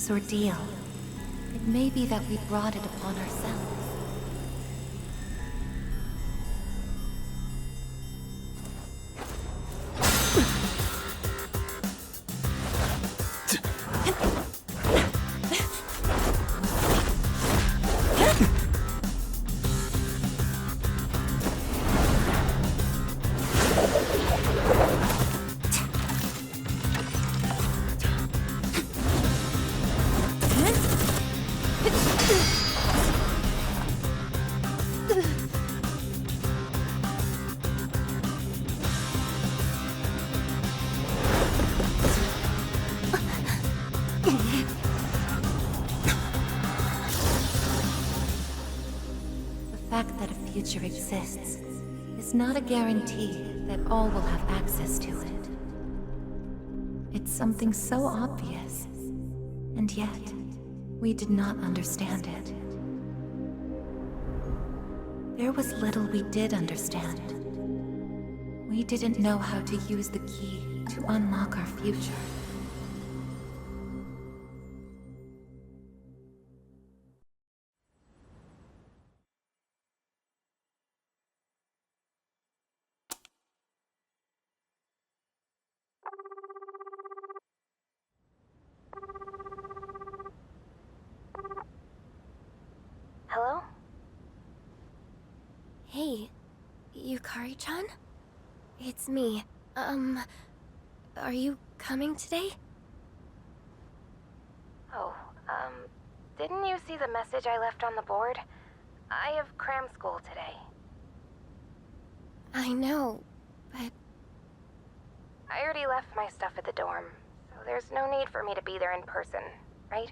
this ordeal, it may be that we brought it upon ourselves. The fact that a future exists is not a guarantee that all will have access to it. It's something so obvious, and yet we did not understand it. There was little we did understand. We didn't know how to use the key to unlock our future. Hello? Hey, Yukari-chan? It's me. Are you coming today? Oh, didn't you see the message I left on the board? I have cram school today. I know, but... I already left my stuff at the dorm, so there's no need for me to be there in person, right?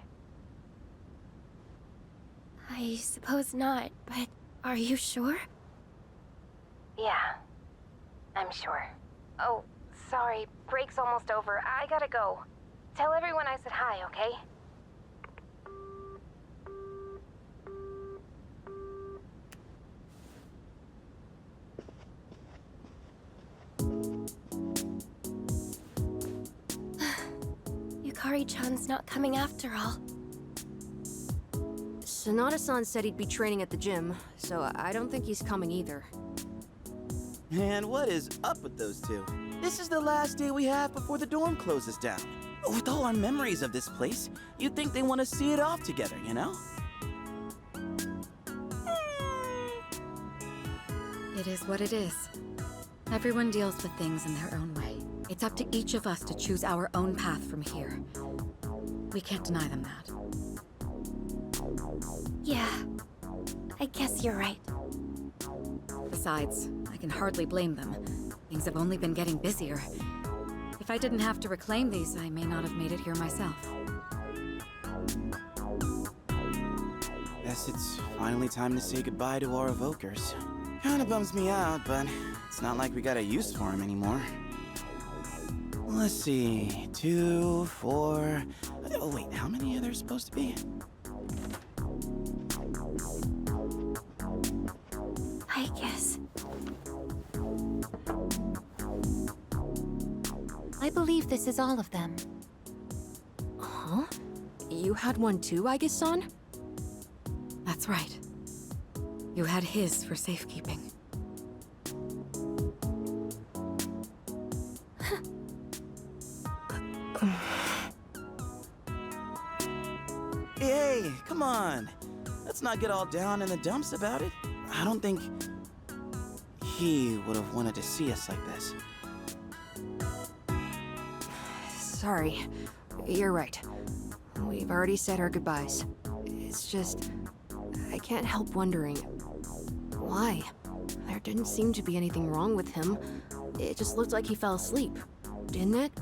I suppose not, but are you sure? Yeah, I'm sure. Oh, sorry, break's almost over. I gotta go. Tell everyone I said hi, okay? Yukari-chan's not coming after all. Sonata-san said he'd be training at the gym, so I don't think he's coming either. Man, what is up with those two? This is the last day we have before the dorm closes down. With all our memories of this place, you'd think they want to see it off together, you know? It is what it is. Everyone deals with things in their own way. It's up to each of us to choose our own path from here. We can't deny them that. Yeah, I guess you're right. Besides, I can hardly blame them. Things have only been getting busier. If I didn't have to reclaim these, I may not have made it here myself. Guess it's finally time to say goodbye to our evokers. Kinda bums me out, but it's not like we got a use for them anymore. Let's see, 2, 4... Oh wait, how many are there supposed to be? Aigis. I believe this is all of them. Huh? You had one too, Aigis-san? That's right. You had his for safekeeping. Hey, come on. Let's not get all down in the dumps about it. I don't think he would have wanted to see us like this. Sorry. You're right. We've already said our goodbyes. It's just... I can't help wondering... why? There didn't seem to be anything wrong with him. It just looked like he fell asleep. Didn't it?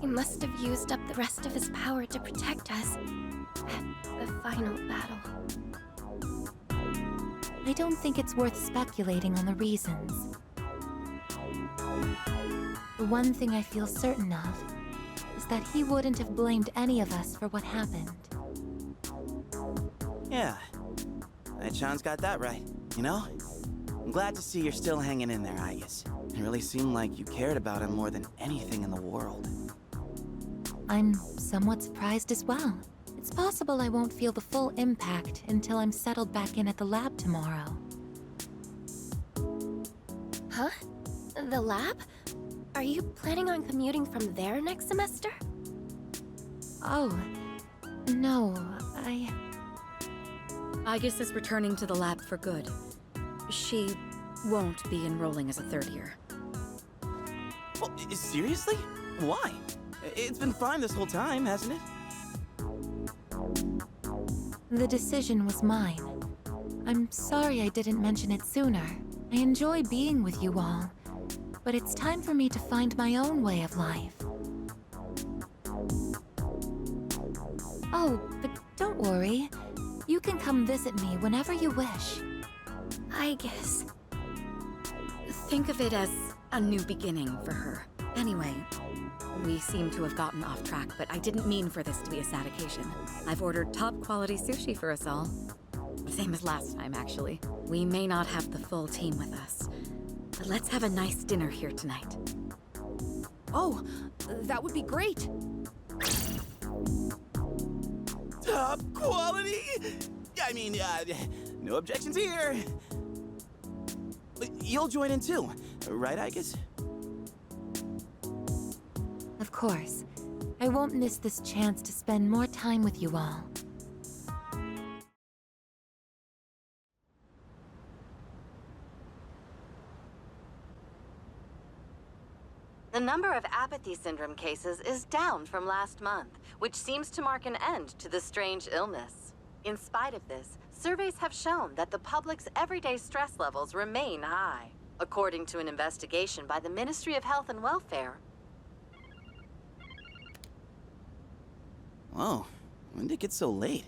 He must have used up the rest of his power to protect us at the final battle. I don't think it's worth speculating on the reasons. The one thing I feel certain of is that he wouldn't have blamed any of us for what happened. Yeah. Chan's got that right, you know? I'm glad to see you're still hanging in there, Aigis. It really seemed like you cared about him more than anything in the world. I'm somewhat surprised as well. It's possible I won't feel the full impact until I'm settled back in at the lab tomorrow. Huh? The lab? Are you planning on commuting from there next semester? Oh, no, Aigis is returning to the lab for good. She won't be enrolling as a third year. Well, seriously? Why? It's been fine this whole time, hasn't it? The decision was mine. I'm sorry I didn't mention it sooner. I enjoy being with you all, but it's time for me to find my own way of life. Oh, but don't worry. You can come visit me whenever you wish. I guess. Think of it as a new beginning for her. Anyway, we seem to have gotten off track, but I didn't mean for this to be a sad occasion. I've ordered top-quality sushi for us all. Same as last time, actually. We may not have the full team with us, but let's have a nice dinner here tonight. Oh, that would be great. Top quality? I mean, no objections here. You'll join in too, right, Aigis? Of course. I won't miss this chance to spend more time with you all. The number of apathy syndrome cases is down from last month, which seems to mark an end to the strange illness. In spite of this, surveys have shown that the public's everyday stress levels remain high, according to an investigation by the Ministry of Health and Welfare. Whoa, when did it get so late?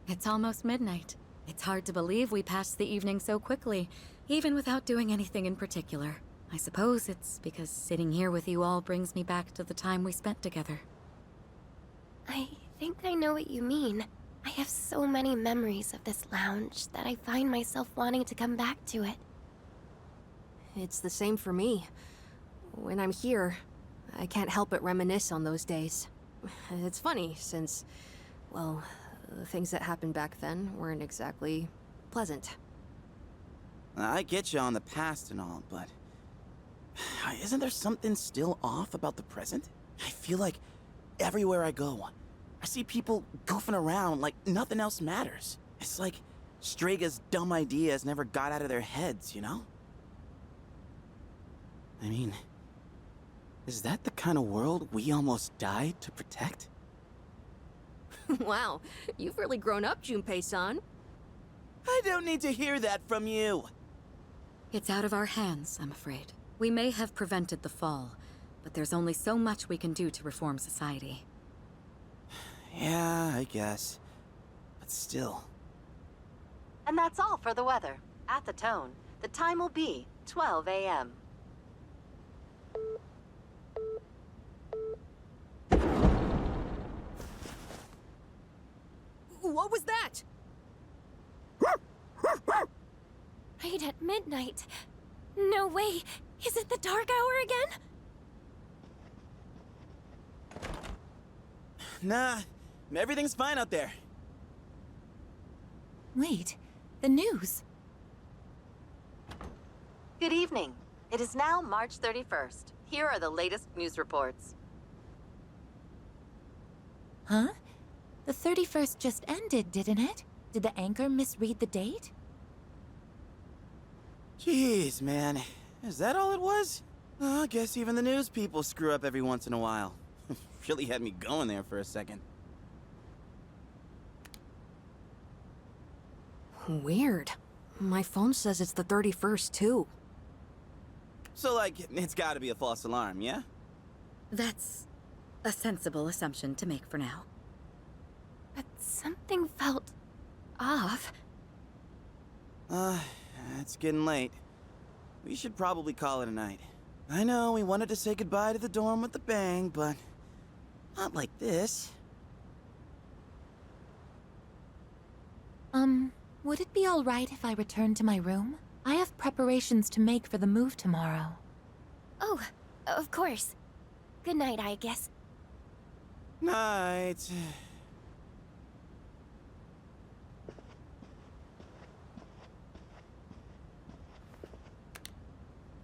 It's almost midnight. It's hard to believe we passed the evening so quickly, even without doing anything in particular. I suppose it's because sitting here with you all brings me back to the time we spent together. I think I know what you mean. I have so many memories of this lounge that I find myself wanting to come back to it. It's the same for me. When I'm here, I can't help but reminisce on those days. It's funny, since, well, the things that happened back then weren't exactly pleasant. I get you on the past and all, but isn't there something still off about the present? I feel like everywhere I go, I see people goofing around like nothing else matters. It's like Straga's dumb ideas never got out of their heads, you know? I mean, is that the kind of world we almost died to protect? Wow, you've really grown up, Junpei-san. I don't need to hear that from you. It's out of our hands, I'm afraid. We may have prevented the fall, but there's only so much we can do to reform society. Yeah, I guess. But still. And that's all for the weather. At the tone, the time will be 12 a.m. What was that? Right at midnight. No way. Is it the dark hour again? Nah, everything's fine out there. Wait, the news. Good evening. It is now March 31st. Here are the latest news reports. Huh? The 31st just ended, didn't it? Did the anchor misread the date? Jeez, man. Is that all it was? I guess even the news people screw up every once in a while. Really had me going there for a second. Weird. My phone says it's the 31st, too. So, like, it's gotta be a false alarm, yeah? That's a sensible assumption to make for now. But something felt off. It's getting late. We should probably call it a night. I know we wanted to say goodbye to the dorm with a bang, but not like this. Would it be all right if I return to my room? I have preparations to make for the move tomorrow. Oh, of course. Good night, I guess. Night.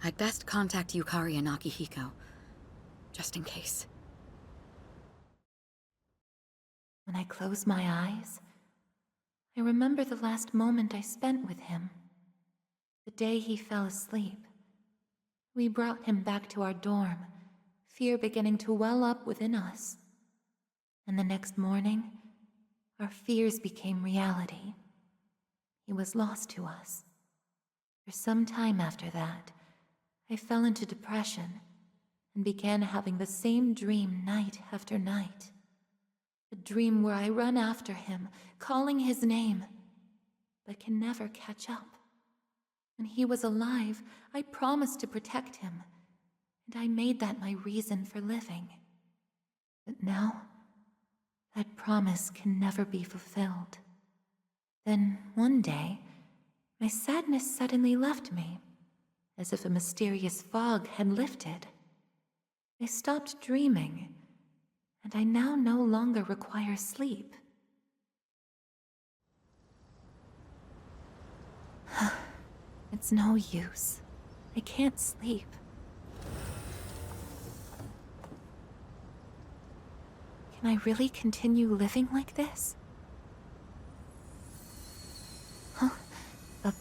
I'd best contact Yukari and Akihiko, just in case. When I close my eyes, I remember the last moment I spent with him. The day he fell asleep. We brought him back to our dorm, fear beginning to well up within us. And the next morning, our fears became reality. He was lost to us. For some time after that, I fell into depression and began having the same dream night after night. A dream where I run after him, calling his name, but can never catch up. When he was alive, I promised to protect him, and I made that my reason for living. But now, that promise can never be fulfilled. Then, one day, my sadness suddenly left me, as if a mysterious fog had lifted. I stopped dreaming, and I now no longer require sleep. It's no use. I can't sleep. Can I really continue living like this? Huh? A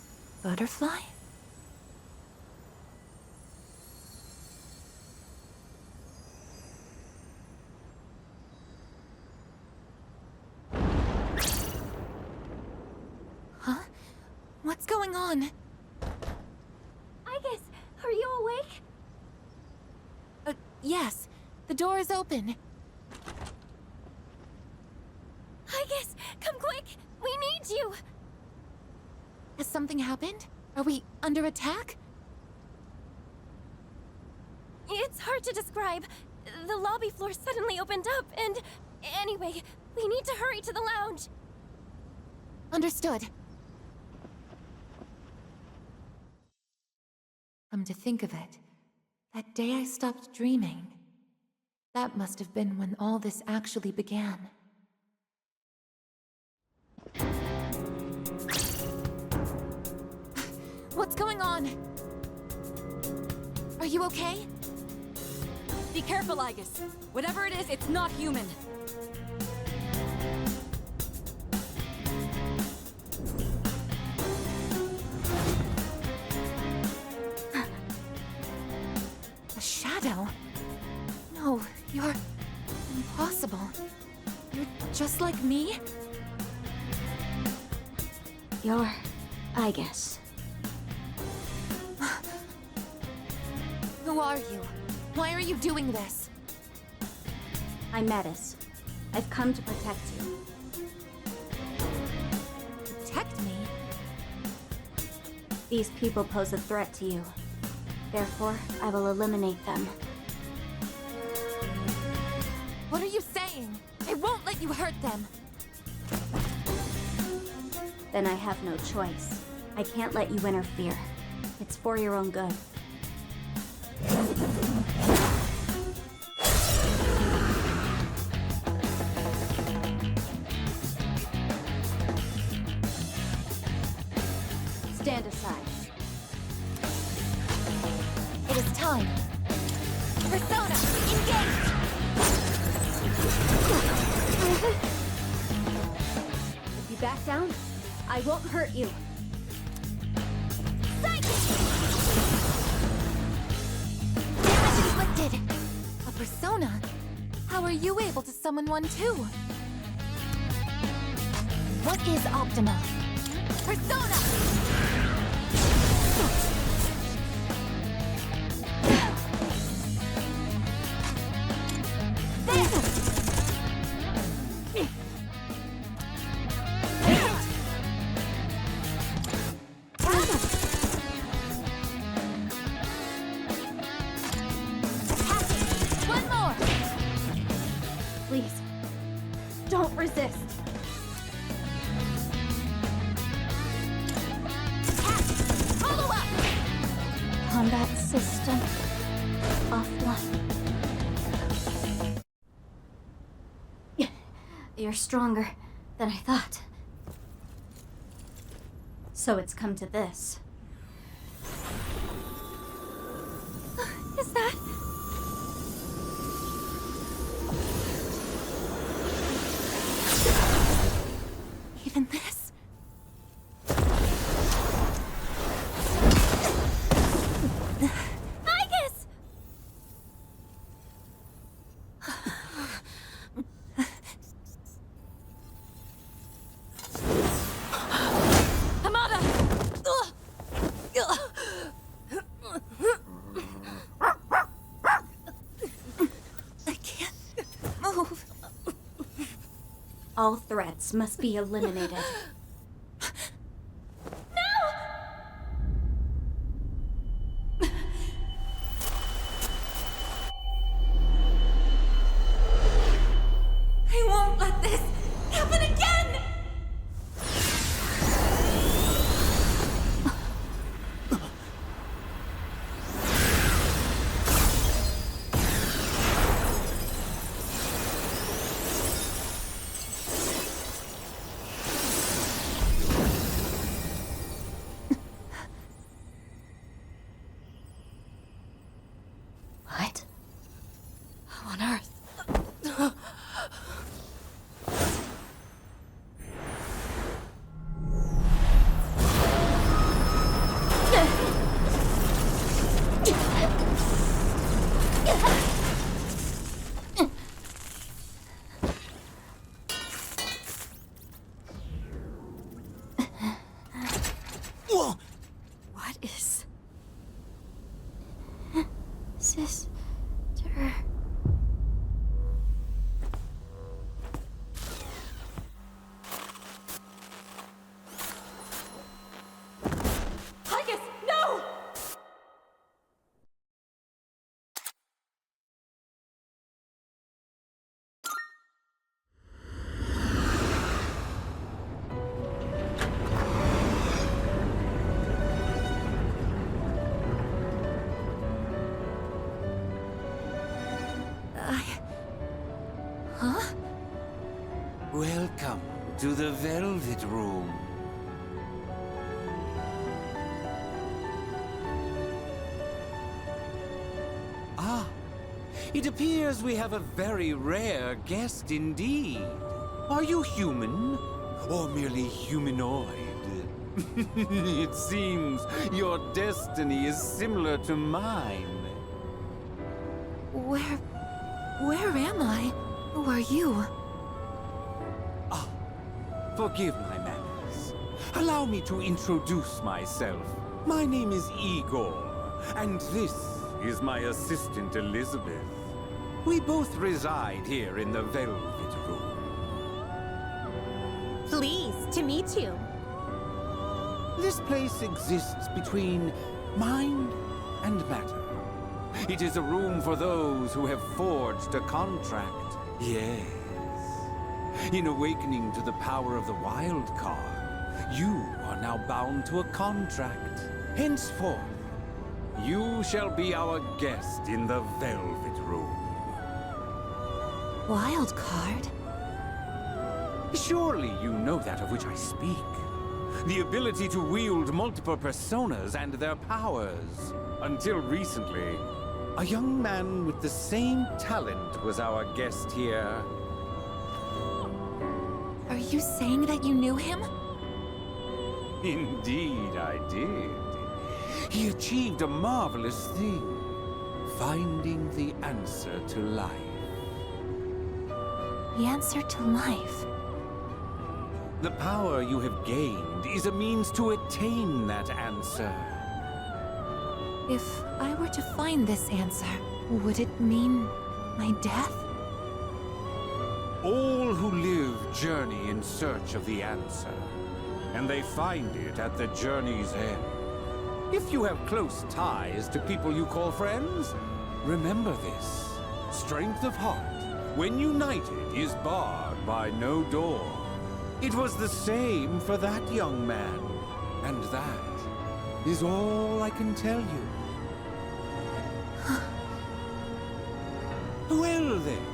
butterfly? Huh? What's going on? Aigis, are you awake? Yes. The door is open. Aigis, come quick! We need you! Has something happened? Are we under attack? It's hard to describe. The lobby floor suddenly opened up, and... Anyway, we need to hurry to the lounge. Understood. Come to think of it, that day I stopped dreaming. That must have been when all this actually began. What's going on? Are you okay? Be careful, Aigis. Whatever it is, it's not human. A shadow? No, you're... impossible. You're just like me? You're... Aigis. Who are you? Why are you doing this? I'm Metis. I've come to protect you. Protect me? These people pose a threat to you. Therefore, I will eliminate them. What are you saying? I won't let you hurt them. Then I have no choice. I can't let you interfere. It's for your own good. Stand aside. It is time. Persona, engage! If you back down, I won't hurt you. Damage inflicted! A persona? How are you able to summon one too? What is optimal? Persona! One more! Please, don't resist. Follow up! Combat system offline. You're stronger than I thought. So it's come to this. Is that... even this? Aigis! Hamada! I can't move. All threats must be eliminated. I won't let this happen again! What? How on earth? Whoa! What is... Sister. Aigis, no! Huh? Welcome to the Velvet Room. Ah, it appears we have a very rare guest indeed. Are you human? Or merely humanoid? It seems your destiny is similar to mine. Where am I? Who are you? Forgive my manners. Allow me to introduce myself. My name is Igor, and this is my assistant Elizabeth. We both reside here in the Velvet Room. Pleased to meet you. This place exists between mind and matter. It is a room for those who have forged a contract. Yes. In awakening to the power of the wild card, you are now bound to a contract. Henceforth, you shall be our guest in the Velvet Room. Wild card? Surely you know that of which I speak. The ability to wield multiple personas and their powers. Until recently, a young man with the same talent was our guest here. Are you saying that you knew him? Indeed, I did. He achieved a marvelous thing, finding the answer to life. The answer to life. The power you have gained is a means to attain that answer. If I were to find this answer, would it mean my death? All who live journey in search of the answer, and they find it at the journey's end. If you have close ties to people you call friends, remember this. Strength of heart, when united, is barred by no door. It was the same for that young man, and that is all I can tell you. Well then,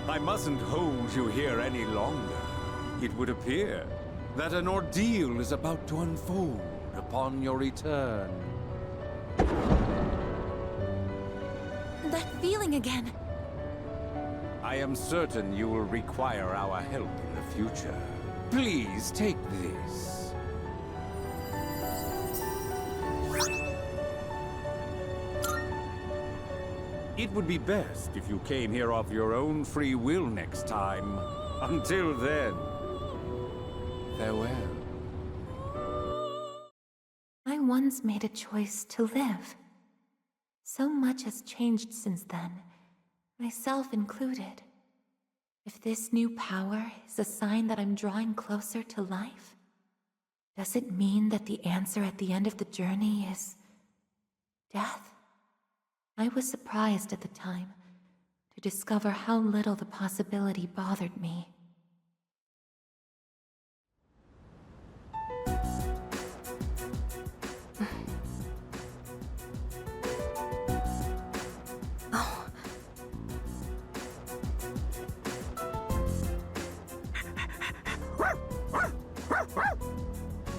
I mustn't hold you here any longer. It would appear that an ordeal is about to unfold upon your return. That feeling again. I am certain you will require our help in the future. Please take this. It would be best if you came here of your own free will next time. Until then, farewell. I once made a choice to live. So much has changed since then, myself included. If this new power is a sign that I'm drawing closer to life, does it mean that the answer at the end of the journey is death? I was surprised at the time to discover how little the possibility bothered me.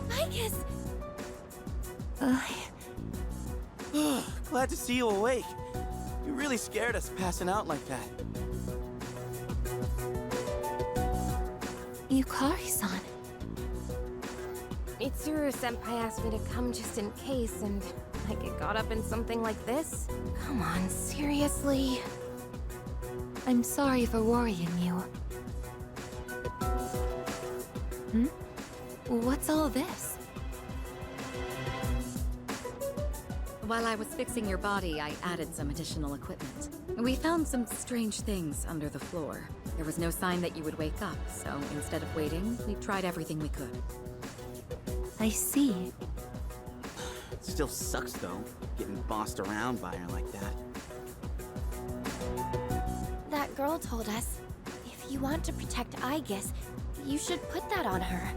Aigis! Glad to see you awake. You really scared us passing out like that. Yukari-san. Mitsuru-senpai asked me to come just in case, and I get caught up in something like this? Come on, seriously? I'm sorry for worrying you. What's all this? While I was fixing your body, I added some additional equipment. We found some strange things under the floor. There was no sign that you would wake up, so instead of waiting, we tried everything we could. I see. It still sucks, though, getting bossed around by her like that. That girl told us, if you want to protect Aigis, you should put that on her.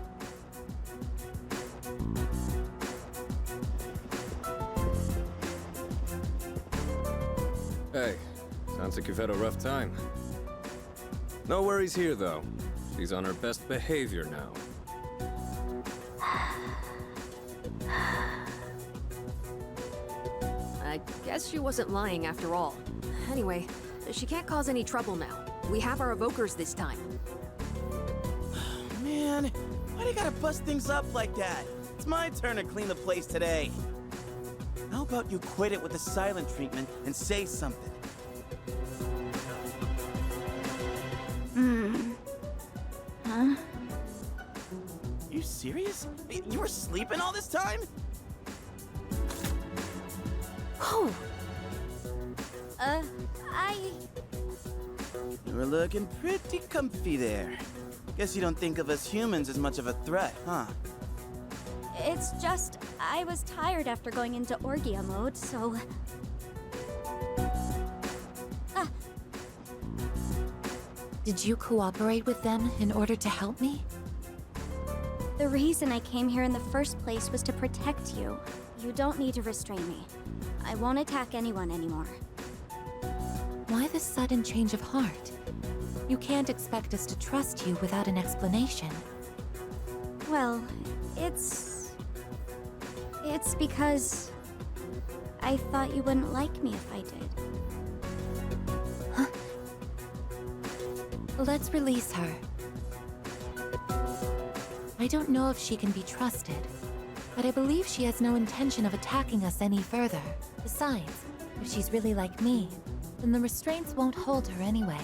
Hey, sounds like you've had a rough time. No worries here, though. She's on her best behavior now. I guess she wasn't lying after all. Anyway, she can't cause any trouble now. We have our evokers this time. Man, why do you gotta bust things up like that? It's my turn to clean the place today. How about you quit it with the silent treatment and say something? Huh? You serious? You were sleeping all this time? Oh! You were looking pretty comfy there. Guess you don't think of us humans as much of a threat, huh? It's just, I was tired after going into Orgia mode, so... Did you cooperate with them in order to help me? The reason I came here in the first place was to protect you. You don't need to restrain me. I won't attack anyone anymore. Why this sudden change of heart? You can't expect us to trust you without an explanation. Well, it's because... I thought you wouldn't like me if I did. Let's release her. I don't know if she can be trusted, but I believe she has no intention of attacking us any further. Besides, if she's really like me, then the restraints won't hold her anyway.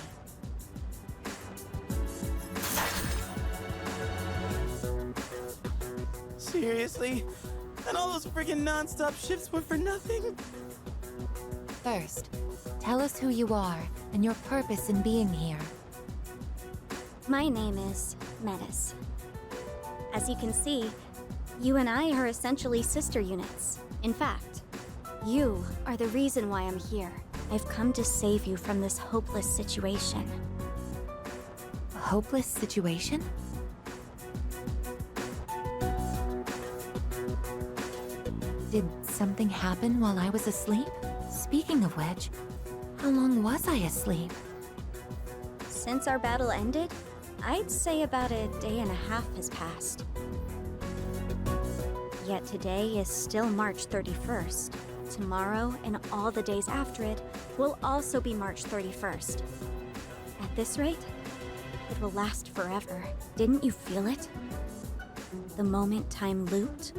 Seriously? And all those friggin' non-stop shifts were for nothing? First, tell us who you are and your purpose in being here. My name is Metis. As you can see, you and I are essentially sister units. In fact, you are the reason why I'm here. I've come to save you from this hopeless situation. A hopeless situation? Did something happen while I was asleep? Speaking of which, how long was I asleep? Since our battle ended, I'd say about a day and a half has passed. Yet today is still March 31st. Tomorrow and all the days after it will also be March 31st. At this rate, it will last forever. Didn't you feel it? The moment time looped?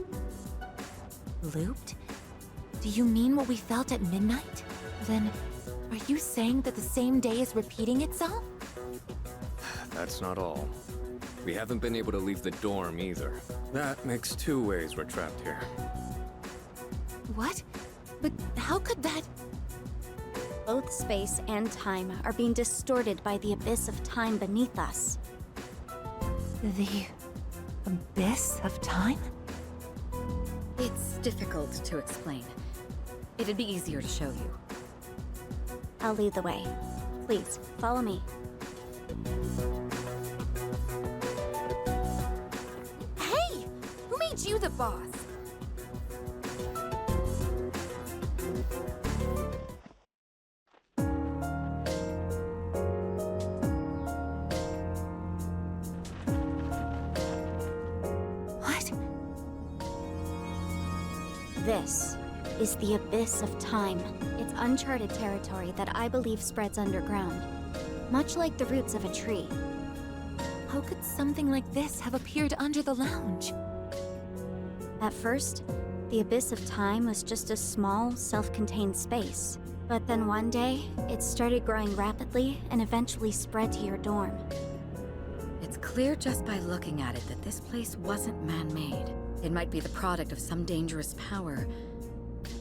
Looped? Do you mean what we felt at midnight? Then, are you saying that the same day is repeating itself? That's not all. We haven't been able to leave the dorm either. That makes 2 ways we're trapped here. What? But how could that... Both space and time are being distorted by the abyss of time beneath us. The... abyss of time? It's difficult to explain. It'd be easier to show you. I'll lead the way. Please, follow me. Hey! Who made you the boss? What? This is the abyss of time. It's uncharted territory that I believe spreads underground, much like the roots of a tree. How could something like this have appeared under the lounge? At first, the abyss of time was just a small, self-contained space. But then one day, it started growing rapidly and eventually spread to your dorm. It's clear just by looking at it that this place wasn't man-made. It might be the product of some dangerous power,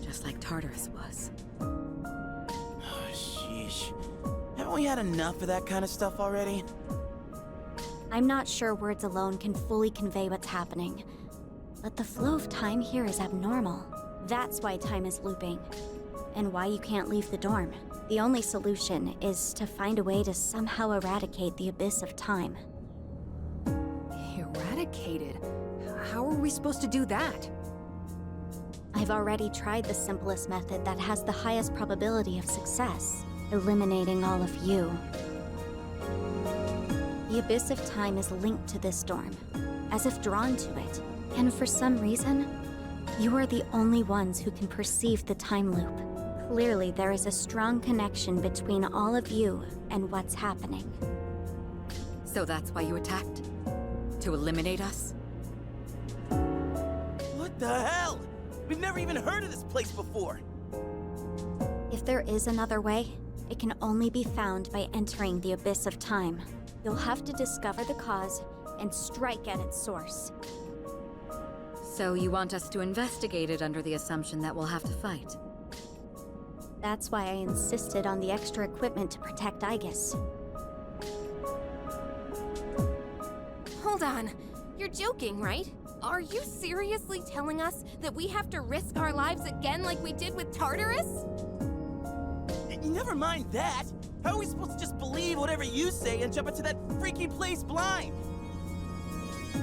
just like Tartarus was. Sheesh. Haven't we had enough of that kind of stuff already? I'm not sure words alone can fully convey what's happening, but the flow of time here is abnormal. That's why time is looping, and why you can't leave the dorm. The only solution is to find a way to somehow eradicate the abyss of time. Eradicated? How are we supposed to do that? I've already tried the simplest method that has the highest probability of success, eliminating all of you. The abyss of time is linked to this dorm, as if drawn to it. And for some reason, you are the only ones who can perceive the time loop. Clearly, there is a strong connection between all of you and what's happening. So that's why you attacked? To eliminate us? What the hell? We've never even heard of this place before. If there is another way, it can only be found by entering the abyss of time. You'll have to discover the cause and strike at its source. So you want us to investigate it under the assumption that we'll have to fight? That's why I insisted on the extra equipment to protect Aigis. Hold on. You're joking, right? Are you seriously telling us that we have to risk our lives again like we did with Tartarus? Never mind that. How are we supposed to just believe whatever you say and jump into that freaky place blind?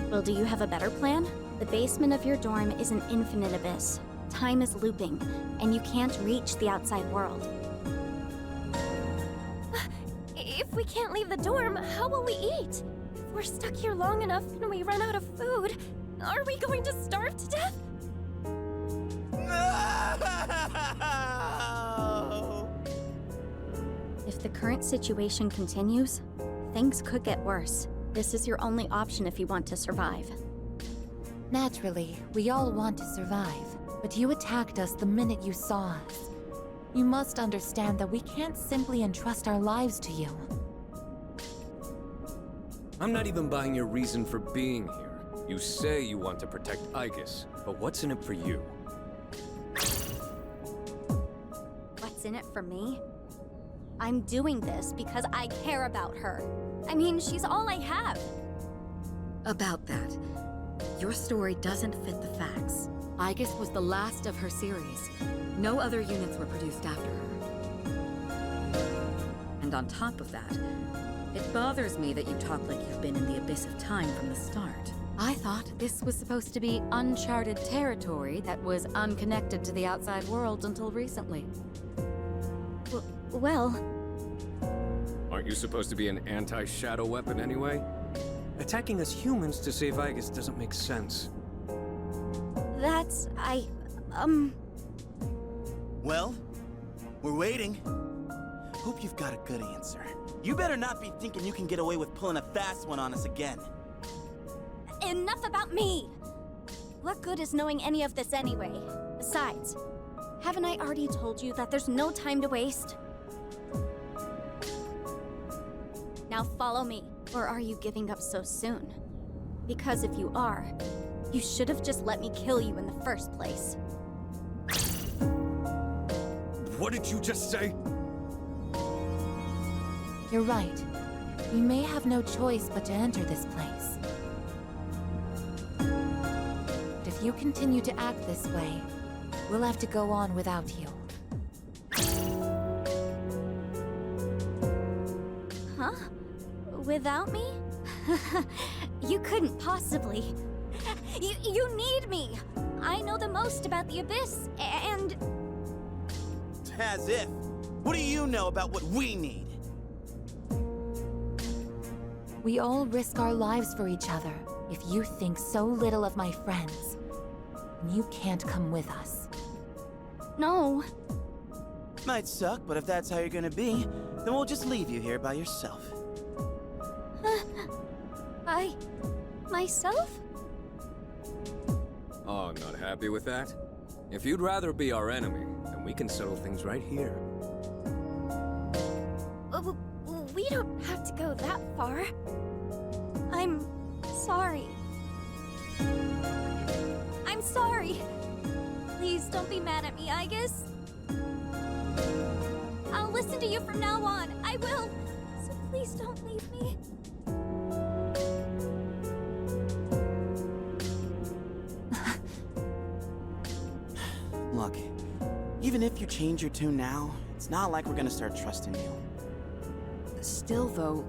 Well, do you have a better plan? The basement of your dorm is an infinite abyss. Time is looping, and you can't reach the outside world. If we can't leave the dorm, how will we eat? If we're stuck here long enough and we run out of food, are we going to starve to death? No! If the current situation continues, things could get worse. This is your only option if you want to survive. Naturally, we all want to survive, but you attacked us the minute you saw us. You must understand that we can't simply entrust our lives to you. I'm not even buying your reason for being here. You say you want to protect Aigis, but what's in it for you? What's in it for me? I'm doing this because I care about her. I mean, she's all I have. About that, your story doesn't fit the facts. Aigis was the last of her series. No other units were produced after her. And on top of that, it bothers me that you talk like you've been in the abyss of time from the start. I thought this was supposed to be uncharted territory that was unconnected to the outside world until recently. Well, Aren't you supposed to be an anti-shadow weapon anyway? Attacking us humans to save Aigis doesn't make sense. That's... Well, we're waiting. Hope you've got a good answer. You better not be thinking you can get away with pulling a fast one on us again. Enough about me! What good is knowing any of this anyway? Besides, haven't I already told you that there's no time to waste? Now follow me, or are you giving up so soon? Because if you are, you should have just let me kill you in the first place. What did you just say? You're right. We may have no choice but to enter this place. But if you continue to act this way, we'll have to go on without you. Huh? Without me? You couldn't possibly. You need me! I know the most about the Abyss, and... As if. What do you know about what we need? We all risk our lives for each other. If you think so little of my friends, you can't come with us. No. Might suck, but if that's how you're gonna be, then we'll just leave you here by yourself. Myself? Oh, not happy with that? If you'd rather be our enemy, then we can settle things right here. We don't have to go that far. I'm sorry. I'm sorry. Please don't be mad at me, Aigis. I'll listen to you from now on. I will. So please don't leave me. Look, even if you change your tune now, it's not like we're gonna start trusting you. Still, though,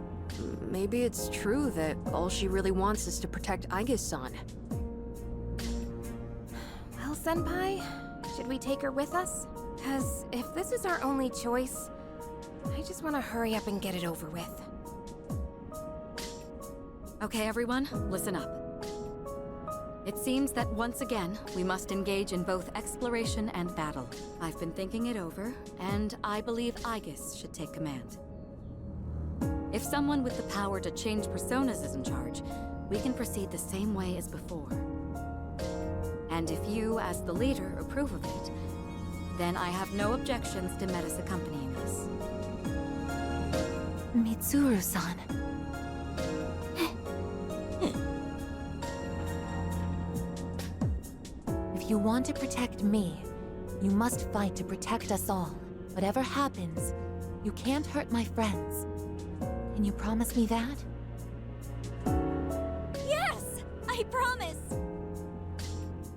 maybe it's true that all she really wants is to protect Aigis-san. Well, Senpai, should we take her with us? Because if this is our only choice, I just want to hurry up and get it over with. Okay, everyone, listen up. It seems that once again, we must engage in both exploration and battle. I've been thinking it over, and I believe Aigis should take command. If someone with the power to change personas is in charge, we can proceed the same way as before. And if you, as the leader, approve of it, then I have no objections to Metis accompanying us. Mitsuru-san. If you want to protect me, you must fight to protect us all. Whatever happens, you can't hurt my friends. Can you promise me that? Yes! I promise!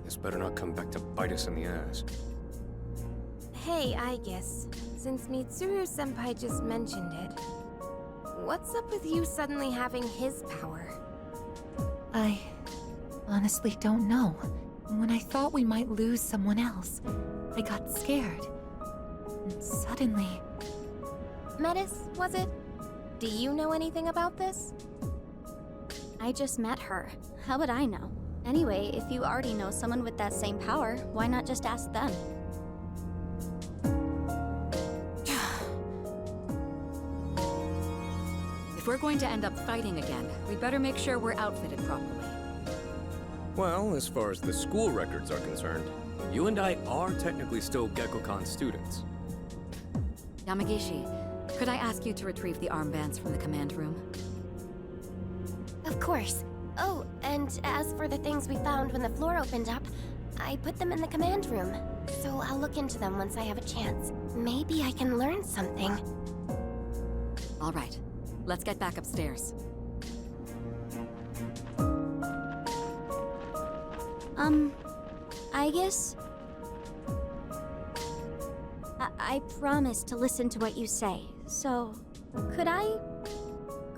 This better not come back to bite us in the ass. Hey, Aigis. Since Mitsuru-senpai just mentioned it, what's up with you suddenly having his power? I honestly don't know. When I thought we might lose someone else, I got scared. And suddenly... Metis, was it? Do you know anything about this? I just met her. How would I know? Anyway, if you already know someone with that same power, why not just ask them? If we're going to end up fighting again, we'd better make sure we're outfitted properly. Well, as far as the school records are concerned, you and I are technically still Gekkokan students. Yamagishi, could I ask you to retrieve the armbands from the command room? Of course. Oh, and as for the things we found when the floor opened up, I put them in the command room. So I'll look into them once I have a chance. Maybe I can learn something. All right, let's get back upstairs. Aigis? I promise to listen to what you say, so could I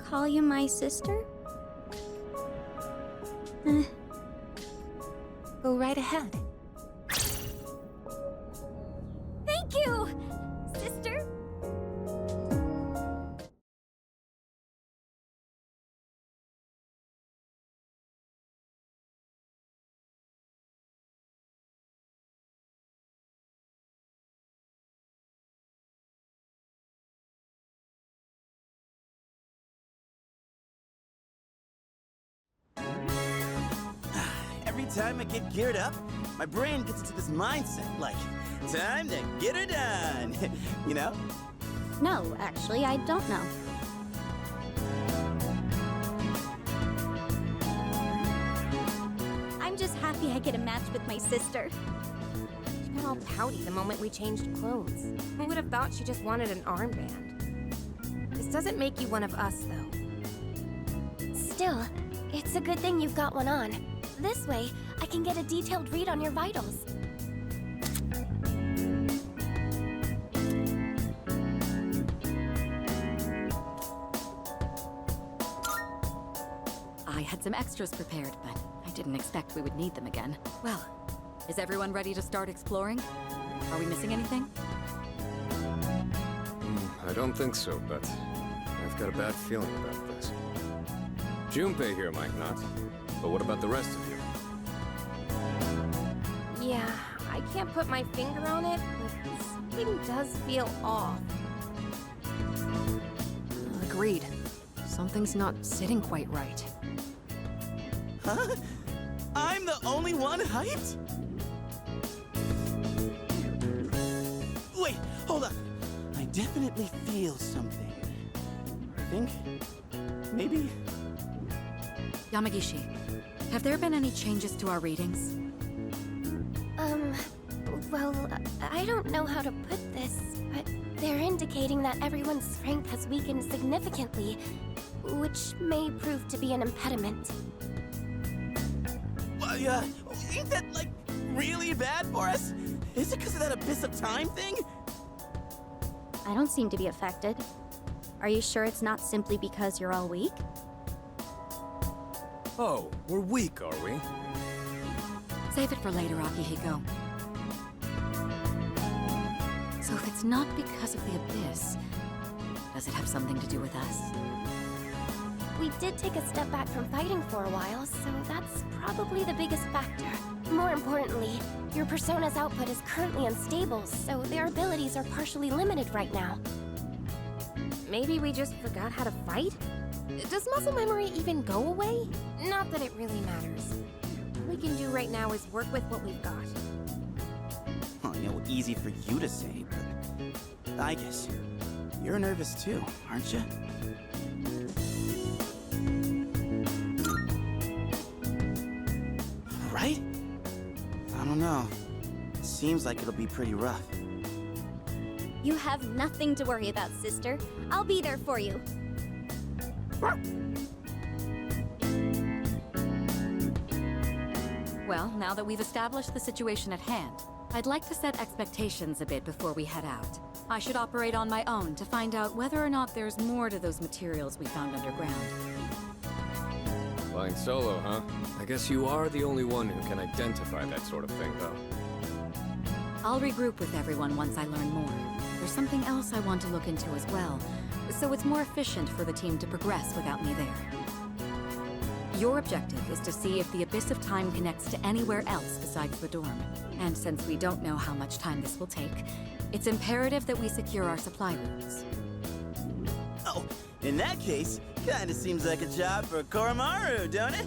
call you my sister? Go right ahead. every time I get geared up, my brain gets into this mindset, like, time to get her done. You know? No, actually, I don't know. I'm just happy I get a match with my sister. She got all pouty the moment we changed clothes. Who would have thought she just wanted an armband? This doesn't make you one of us, though. Still, it's a good thing you've got one on. This way, I can get a detailed read on your vitals. I had some extras prepared, but I didn't expect we would need them again. Well, is everyone ready to start exploring? Are we missing anything? I don't think so, but I've got a bad feeling about this. Junpei here might not, but what about the rest of you? Yeah, I can't put my finger on it, but something does feel off. Agreed. Something's not sitting quite right. Huh? I'm the only one hyped? Wait, hold on. I definitely feel something. I think... maybe... Yamagishi, have there been any changes to our readings? Well, I don't know how to put this, but they're indicating that everyone's strength has weakened significantly, which may prove to be an impediment. Ain't that, like, really bad for us? Is it because of that abyss of time thing? I don't seem to be affected. Are you sure it's not simply because you're all weak? Oh, we're weak, are we? Save it for later, Akihiko. So if it's not because of the abyss, does it have something to do with us? We did take a step back from fighting for a while, so that's probably the biggest factor. More importantly, your persona's output is currently unstable, so their abilities are partially limited right now. Maybe we just forgot how to fight? Does muscle memory even go away? Not that it really matters. All we can do right now is work with what we've got. Oh, easy for you to say, but... Aigis, you're nervous too, aren't you? Right? I don't know. Seems like it'll be pretty rough. You have nothing to worry about, sister. I'll be there for you. Well, now that we've established the situation at hand, I'd like to set expectations a bit before we head out. I should operate on my own to find out whether or not there's more to those materials we found underground. Flying solo, huh? I guess you are the only one who can identify that sort of thing, though. I'll regroup with everyone once I learn more. There's something else I want to look into as well, so it's more efficient for the team to progress without me there. Your objective is to see if the Abyss of Time connects to anywhere else besides the dorm. And since we don't know how much time this will take, it's imperative that we secure our supply routes. Oh, in that case, kinda seems like a job for Koromaru, don't it?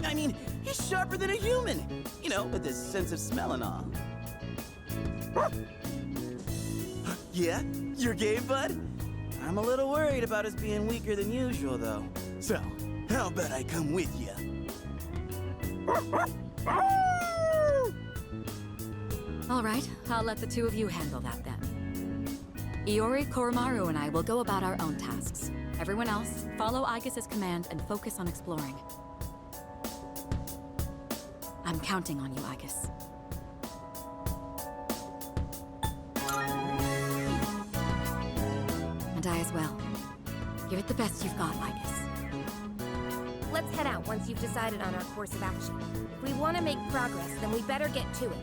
I mean, he's sharper than a human, with his sense of smell and all. Yeah? You're game, bud? I'm a little worried about us being weaker than usual, though. So, how about I come with you? All right, I'll let the two of you handle that then. Iori, Koromaru, and I will go about our own tasks. Everyone else, follow Aigis' command and focus on exploring. I'm counting on you, Aigis. And I as well. Give it the best you've got, Aigis. Let's head out once you've decided on our course of action. If we want to make progress, then we better get to it.